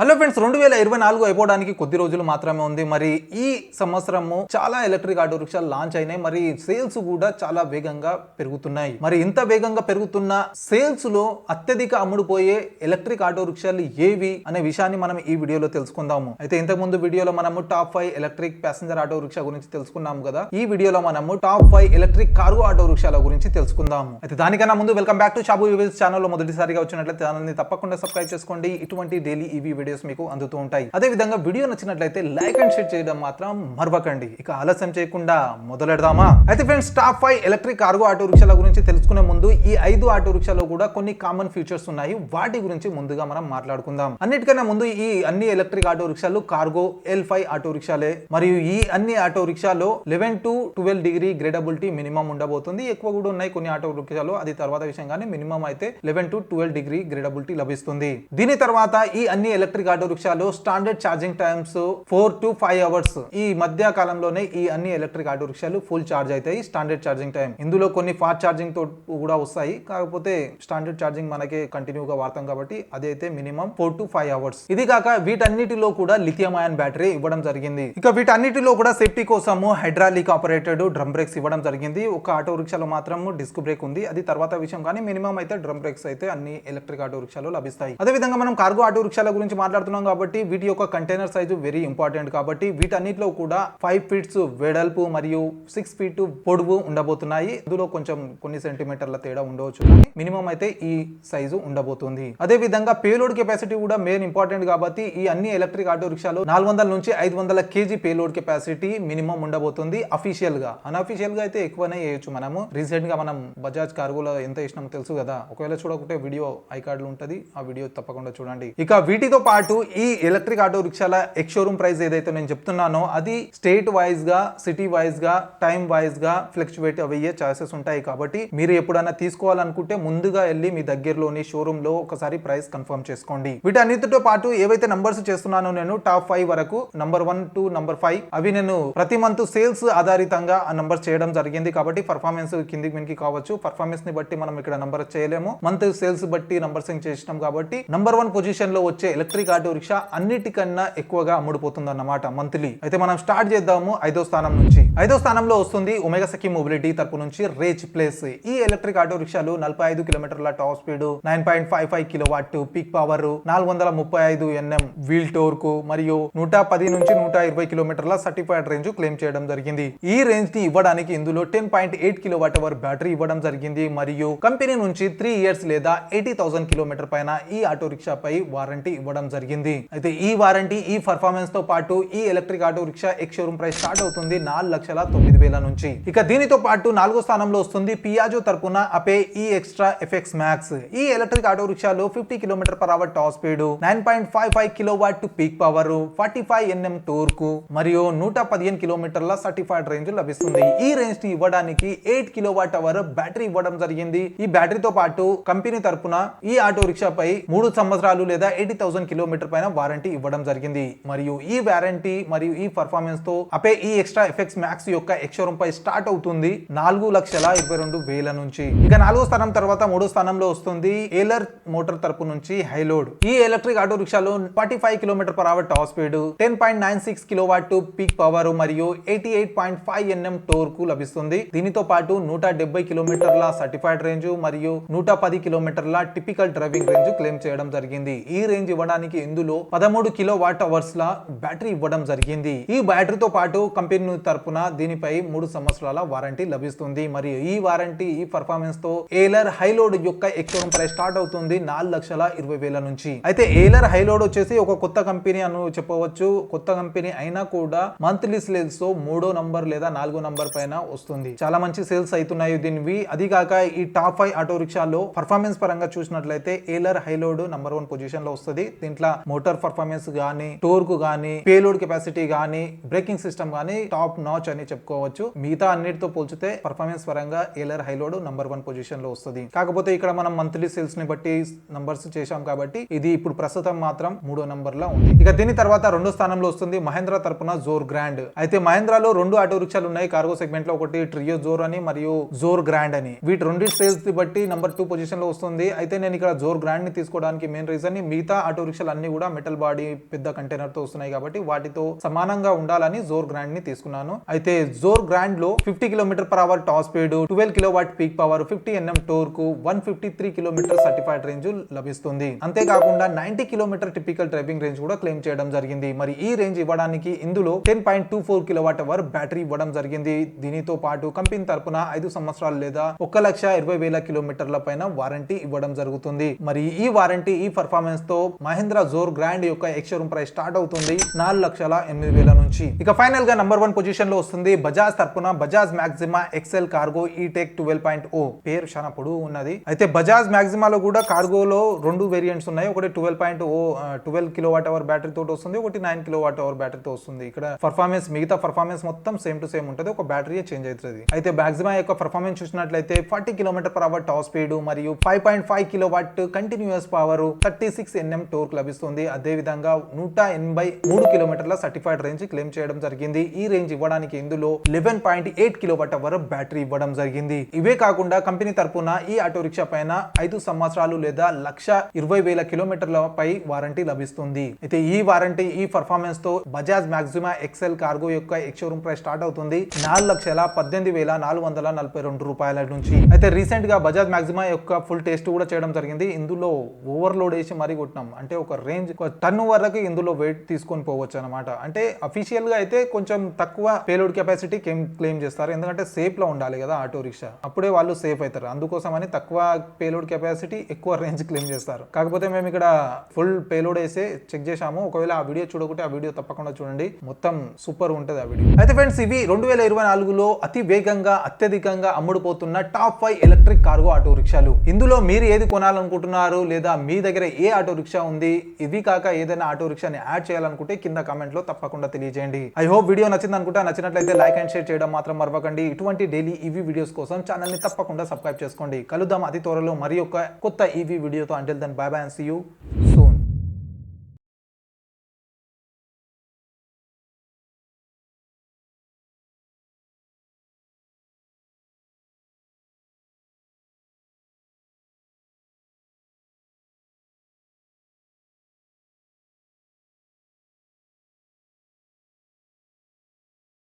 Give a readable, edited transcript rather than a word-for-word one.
Hello friends, 2024 అయిపోవడానికి కొద్ది రోజులు మాత్రమే ఉంది. మరి ఈ సంవత్సరము చాలా ఎలక్ట్రిక్ ఆటో రిక్షాలు లాంచ్ అయినాయి. మరి సేల్స్ కూడా చాలా వేగంగా పెరుగుతున్నాయి. మరి ఇంత వేగంగా పెరుగుతున్న సేల్స్ లో అత్యధిక అమ్ముడుపోయే ఎలక్ట్రిక్ ఆటో రిక్షాలు ఏవి అనే విషయాన్ని మనం ఈ వీడియోలో తెలుసుకుందాము. అయితే ఇంతకు ముందు వీడియోలో మనము top 5 electric passenger auto rickshaw గురించి తెలుసుకున్నాము కదా. ఈ వీడియోలో మనము టాప్ 5 ఎలక్ట్రిక్ కార్గో ఆటో రిక్షాల గురించి తెలుసుకుందాము. అయితే దానికన్నా ముందు welcome back to Shabu reviews channel లో మొదటిసారిగా వచ్చినట్లయితే ఛానల్ ని తప్పకుండా సబ్స్క్రైబ్ చేసుకోండి. ఇటువంటి డైలీ ఈవీ వీడియోస్ మీకు అందుతూ ఉంటాయి. అదే విధంగా వీడియో నచ్చినట్లయితే లైక్ అండ్ షేర్ చేయడం మాత్రం మర్వకండి. ఇక ఆలస్యం చేయకుండా మొదలెడదామా? అయితే friends, top 5 electric cargo auto రిక్షాల గురించి తెలుసుకునే ముందు ఈ 5 ఆటో రిక్షాలో కూడా కొన్ని కామన్ ఫీచర్స్ ఉన్నాయి. వాటి గురించి ముందుగా మనం మాట్లాడుకుందాం. అన్నిటికన్నా ముందు ఈ అన్ని ఎలక్ట్రిక్ ఆటో రిక్షాలు కార్గో L5 ఆటో రిక్షాలే. మరియు ఈ అన్ని ఆటో రిక్షాలో 11 to 12 డిగ్రీ గ్రేడబిలిటీ మినిమం ఉండబోతుంది. ఎక్కువ కూడా ఉన్నాయి కొన్ని ఆటో రిక్షాలు, అది తర్వాత విషయం. కానీ మినిమం అయితే 11 to 12 డిగ్రీ గ్రేడబిలిటీ లభిస్తుంది. దీని తర్వాత ఈ అన్ని ఎలక్ట్రిక్ ఆటో రిక్షాలో standard charging times 4 to 5 hours. ఈ మధ్య కాలంలోనే ఈ అన్ని ఎలక్ట్రిక్ ఆటో రిక్షాలు ఫుల్ ఛార్జ్ అవుతాయి. స్టాండర్డ్ ఛార్జింగ్ టైం, ఇందులో కొన్ని ఫాస్ట్ ఛార్జింగ్ తో కూడా వస్తాయి. కాకపోతే స్టాండర్డ్ ఛార్జింగ్ మనకి కంటిన్యూగా వాడతాం కాబట్టి అదైతే మినిమం 4 to 5 అవర్స్. ఇది కాక వీటన్నిటిలో కూడా లిథియం అయాన్ బ్యాటరీ ఇవ్వడం జరిగింది. ఇక వీటన్నిటిలో కూడా సేఫ్టీ కోసము హైడ్రాలిక్ ఆపరేటెడ్ డ్రమ్ బ్రేక్స్ ఇవ్వడం జరిగింది. ఒక ఆటో రిక్షాలో మాత్రం డిస్క్ బ్రేక్ ఉంది, అది తర్వాత విషయం. కానీ మినిమం అయితే డ్రమ్ బ్రేక్స్ అయితే అన్ని ఎలక్ట్రిక్ ఆటో రిక్షాలో లభిస్తాయి. అదే విధంగా మనం కార్గో ఆటో రిక్షాల గురించి మాట్లాడుతున్నాం కాబట్టి వీటి యొక్క కంటైనర్ సైజు వెరీ ఇంపార్టెంట్. కాబట్టి వీటన్నిటిలో కూడా 5 ఫీట్స్ వెడల్పు మరియు 6 ఫీట్ పొడవు ఉండబోతున్నాయి. ఇందులో కొంచెం కొన్ని సెంటీమీటర్ల తేడా ఉండవచ్చు, కానీ మినిమం అయితే ఈ సైజు ఉండబోతుంది. అదే విధంగా పేలోడ్ కెపాసిటీ కూడా మెయిన్ ఇంపార్టెంట్. కాబట్టి ఈ అన్ని ఎలక్ట్రిక్ ఆటో రిక్షాలు 400 నుంచి 500 kg పేలోడ్ కెపాసిటీ మినిమం ఉండబోతుంది. అఫీషియల్ గా, అన్అఫీషియల్ గా అయితే ఎక్కువనే వేయచ్చు. మనము రీసెంట్ గా మనం బజాజ్ కార్గోలో ఎంత వేసినామో తెలుసు కదా. ఒకవేళ చూడకుంటే వీడియో ఐ కార్డ్ లో ఉంటది, ఆ వీడియో తప్పకుండా చూడండి. ఇక వీటితో పాటు ఈ ఎలక్ట్రిక్ ఆటో రిక్షాల ఎక్స్ షోరూమ్ ప్రైస్ ఏదైతే నేను చెప్తున్నానో అది స్టేట్ వైజ్ గా, సిటీ వైజ్ గా, టైం వైజ్ గా ఫ్లక్చువేట్ అయ్యే ఛాన్సెస్ ఉంటాయి. కాబట్టి మీరు ఎప్పుడైనా తీసుకోవాలనుకుంటే ముందుగా వెళ్ళి మీ దగ్గరలోని షోరూమ్ లో ఒకసారి ప్రైస్ కన్ఫర్మ్ చేసుకోండి. వీటన్నిటితో పాటు ఏవైతే నంబర్స్ చేస్తున్నానో నేను టాప్ 5 వరకు, నంబర్ 1 to నంబర్ 5, అవి నేను ప్రతి మంత్ సేల్స్ ఆధారితంగా ఆ నంబర్ చేయడం జరిగింది. కాబట్టి పర్ఫార్మెన్స్ కిందికి మింకి కావచ్చు, పర్ఫార్మెన్స్ ని బట్టి మనం ఇక్కడ నంబర్ చేయలేము. మంత్ సేల్స్ బట్టి నంబర్సింగ్ చేసినాం. కాబట్టి నంబర్ 1 పొజిషన్ లో వచ్చే ఎలక్ట్రిక్ ఆటో రిక్షా అన్నిటికన్నా ఎక్కువగా అమ్ముడుపోతుంది అన్నమాట మంత్లీ. అయితే మనం స్టార్ట్ చేద్దాము 5వ స్థానం నుంచి. 5వ స్థానంలో వస్తుంది ఒమేగా సఖీ మొబిలిటీ తరపు నుంచి రేజ్ ప్లేస్. ఈ ఎలక్ట్రిక్ ఆటో రిక్షాలు 45 కిలోమీటర్ల top speed, 9.55 kilowatt peak power, 435 Nm wheel torque మరియు 110 నుంచి 120 కిలోమీటర్ల సర్టిఫైడ్ రేంజ్ క్లెయిమ్ చేయడం జరిగింది. ఈ రేంజ్ ని ఇవ్వడానికి ఇందులో 10.8 కిలోవాట్ అవర్ బ్యాటరీ ఇవ్వడం జరిగింది. మరియు కంపెనీ నుంచి 3 ఇయర్స్ లేదా 80,000 కిలోమీటర్ పైన ఈ ఆటో రిక్షా పై వారంటీ ఇవ్వడం జరిగింది. అయితే ఈ వారంటీ, ఈ పర్ఫార్మెన్స్ తో పాటు ఈ electric auto rickshaw X showroom price start అవుతుంది 4,09,000 నుంచి. ఇక దీనితో పాటు 4వ స్థానంలో వస్తుంది పియాజో తరపున అపే ఈ ఎక్స్ట్రా ఎఫెక్స్ మ్యాక్స్. ఈ ఎలక్ట్రిక్ ఆటో రిక్షాలో 50 km/h top speed, 9.55 kilowatt peak power, 45 Nm torque మరియు 115 కిలోమీటర్ల సర్టిఫైడ్ రేంజ్ లభిస్తుంది. ఈ రేంజ్ ని ఇవ్వడానికి 8 కిలోవాట్ అవర్ బ్యాటరీ ఇవ్వడం జరిగింది. ఈ బ్యాటరీతో పాటు కంపెనీ తరపున ఈ ఆటో రిక్షా పై 3 సంవత్సరాలు లేదా 80,000 కిలోమీటర్ పైన వారంటీ ఇవ్వడం జరిగింది. మరియు ఈ వారంటీ మరియు ఈ పర్ఫార్మెన్స్ తో అపే ఈ ఎక్స్ట్రా ఎఫెక్ట్స్ మ్యాక్స్ యొక్క ఎక్స్ షోరూమ్ పై స్టార్ట్ అవుతుంది 4,22,000 నుంచి. ఇక 4వ స్థానం తర్వాత 3వ స్థానంలో వస్తుంది ఏలర్ మోటార్ తరపు నుంచి హైలోడ్. ఈ ఎలక్ట్రిక్ ఆటో రిక్షాలో 45 km/h top speed, 10.96 kilowatt peak power మరియు 88.5 Nm టోర్క్ లభిస్తుంది. దీనితో పాటు 170 కిలోమీటర్ల సర్టిఫైడ్ రేంజ్ మరియు 110 కిలోమీటర్ల టిపికల్ డ్రైవింగ్ రేంజ్ క్లెయిమ్ చేయడం జరిగింది. ఈ రేంజ్ ఇవ్వడానికి ఇందులో 13 కిలోవాట్ అవర్స్ ల బ్యాటరీ ఇవ్వడం జరిగింది. ఈ బ్యాటరీతో పాటు కంపెనీ తరపున దీనిపై 3 సంవత్సరాల వారంటీ లభిస్తుంది. మరియు ఈ వారంటీ, ఈ పర్ఫార్మెన్స్ తో ఏలర్ హైలోడ్ యొక్క ఎక్స్ షోరూమ్ ప్రైస్ స్టార్ట్ అవుతుంది 4,20,000 నుంచి. అయితే ఏలర్ హైలోడ్ వచ్చేసి ఒక కొత్త కంపెనీ అని చెప్పవచ్చు. కొత్త కంపెనీ అయినా కూడా మంత్లీ సేల్స్ తో 3వ నంబర్ లేదా 4వ నంబర్ పైన వస్తుంది. చాలా మంచి సేల్స్ అవుతున్నాయి దీనివి. అది కాక ఈ టాప్ 5 ఆటో రిక్షాలో పర్ఫార్మెన్స్ పరంగా చూసినట్లయితే ఏలర్ హైలోడ్ నంబర్ 1 పొజిషన్ లో వస్తుంది. దీంట్లో మోటార్ పర్ఫార్మెన్స్ గానీ, టోర్క్ గానీ, పేలోడ్ కెపాసిటీ గానీ, బ్రేకింగ్ సిస్టమ్ గానీ టాప్ నాచ్ అని చెప్పుకోవచ్చు. మిగతా అన్నిటితో పోల్చితే పర్ఫార్మెన్స్ పరంగా ఏలర్ హైలోడ్ నంబర్ 1 పొజిషన్ లో వస్తుంది. కాకపోతే ఇక్కడ మనం మంత్లీ సేల్స్ ని బట్టి నంబర్స్ చేశాం కాబట్టి ఇది ఇప్పుడు ప్రస్తుతం మాత్రం 3వ నంబర్ లో ఉంది. ఇక దీని తర్వాత 2వ స్థానంలో వస్తుంది మహేంద్ర తరపున జోర్ గ్రాండ్. అయితే మహేంద్రలో 2 ఆటో రిక్షాలు ఉన్నాయి కార్గో సెగ్మెంట్ లో. ఒకటి ట్రియో జోర్ అని మరియు జోర్ గ్రాండ్ అని. వీటి 2 సేల్స్ ని బట్టి నంబర్ 2 పొజిషన్ లో వస్తుంది. అయితే నేను ఇక్కడ జోర్ గ్రాండ్ ని తీసుకోవడానికి మెయిన్ రీజన్, మిగతా ఆటో రిక్షాల రిక్షాలు అన్ని కూడా మెటల్ బాడీ పెద్ద కంటైనర్ తో వస్తున్నాయి కాబట్టి వాటితో సమానంగా ఉండాలని జోర్ గ్రాండ్ ని తీసుకున్నాను. అయితే జోర్ గ్రాండ్ లో 50 km/h top speed, 12 kW peak power, 50 Nm Tork, 153 km certified range లభిస్తుంది. అంతేకాకుండా 90 km టిపికల్ డ్రైవింగ్ రేంజ్ కూడా క్లెయిమ్ చేయడం జరిగింది. మరి ఈ రేంజ్ ఇవ్వడానికి ఇందులో 10.24 kWh బ్యాటరీ ఇవ్వడం జరిగింది. దీనితో పాటు కంపెనీ తరపున 5 సంవత్సరాలు లేదా 1,20,000 కిలోమీటర్ల పైన వారంటీ ఇవ్వడం జరుగుతుంది. మరి ఈ వారంటీ ఈ పర్ఫార్మెన్స్ తో మహీంద్రా జోర్ గ్రాండ్ యొక్క ఎక్స్ షోరూమ్ ప్రైస్ స్టార్ట్ అవుతుంది 4,08,000 నుంచి. ఇక ఫైనల్ గా నంబర్ 1 పొజిషన్ లో వస్తుంది బజాజ్ తరపున Bajaj Maxima XL cargo E TEC 12.0. పేరు చాలా పొడవు ఉన్నది. అయితే బజాజ్ మాక్సిమాలో కూడా కార్గోలో 2 వేరియంట్స్ ఉన్నాయి. ఒకటి 12.0 12 kWh బ్యాటరీ తోటి వస్తుంది, ఒకటి 9 kWh బ్యాటరీ తో వస్తుంది. ఇక్కడ పర్ఫార్మెన్స్ మిగతా పర్ఫార్మెన్స్ మొత్తం సేమ్ టు సేమ్ ఉంటుంది, ఒక బ్యాటరీ చేంజ్ అవుతుంది. అయితే మాక్సిమా యొక్క పర్ఫార్మెన్స్ చూసినట్లయితే 40 km/h టాప్ స్పీడ్ మరియు 5.5 kW continuous power, 36 Nm Tork లభిస్తుంది. అదే విధంగా 183 km సర్టిఫైడ్ రేంజ్ క్లెయిమ్ చేయడం జరిగింది. ఈ రేంజ్ ఇవ్వడానికి ఇందులో 11.8 kWh బ్యాటరీ ఇవ్వడం జరిగింది. ఇవే కాకుండా కంపెనీ తరపున ఈ ఆటో రిక్షా పైన 5 సంవత్సరాలు లేదా 1,20,000 కిలోమీటర్ల పై వారంటీ లభిస్తుంది. అయితే ఈ వారంటీ ఈ పర్ఫార్మెన్స్ తో బజాజ్ మాక్సిమా ఎక్సెల్ కార్గో యొక్క ఎక్స్ షోరూమ్ ప్రైస్ స్టార్ట్ అవుతుంది 4,18,442 రూపాయల నుంచి. అయితే రీసెంట్ గా బజాజ్ మాక్సిమా యొక్క ఫుల్ టెస్ట్ కూడా చేయడం జరిగింది. ఇందులో ఓవర్లోడ్ వేసి మరీ కొట్టినాం. అంటే ఒక రేంజ్ టన్ వరకు ఇందులో వెయిట్ తీసుకొని పోవచ్చు అనమాట. అంటే అఫీషియల్ గా అయితే కొంచెం తక్కువ పేలోడ్ కెపాసిటీ క్లెయిమ్ చేస్తారు. ఎందుకంటే సేఫ్ లో ఉండాలి కదా ఆటో రిక్షా, అప్పుడే వాళ్ళు సేఫ్ అవుతారు. అందుకోసం అని తక్కువ పేలోడ్ కెపాసిటీ ఎక్కువ రేంజ్ క్లెయిమ్ చేస్తారు. కాకపోతే మేము ఇక్కడ ఫుల్ పేలోడ్ వేసి చెక్ చేసాము. ఒకవేళ ఆ వీడియో చూడకుంటే ఆ వీడియో తప్పకుండా చూడండి, మొత్తం సూపర్ ఉంటుంది ఆ వీడియో. అయితే ఫ్రెండ్స్, ఇవి 2024లో అతి వేగంగా అత్యధికంగా అమ్ముడుపోతున్న టాప్ 5 ఎలక్ట్రిక్ కార్గో ఆటో రిక్షాలు. ఇందులో మీరు ఏది కొనాలనుకుంటున్నారు లేదా మీ దగ్గర ఏ ఆటో రిక్షా ఉంది, ఇవి కాక ఏదైనా ఆటో రిక్షాని యాడ్ చేయాలనుకుంటే కింద కామెంట్ లో తప్పకుండా తెలియజేయండి. ఐ హోప్ వీడియో నచ్చింది అనుకుంటా. నచ్చినట్లయితే లైక్ అండ్ షేర్ చేయడం మాత్రం మరవకండి. ఇటువంటి డైలీ ఈవీ వీడియోస్ కోసం ఛానల్ ని తప్పకుండా సబ్స్క్రైబ్ చేసుకోండి. కలుద్దాం అతి త్వరలో మరి ఒక కొత్త ఈవీ వీడియోతో. Until then bye bye and see you.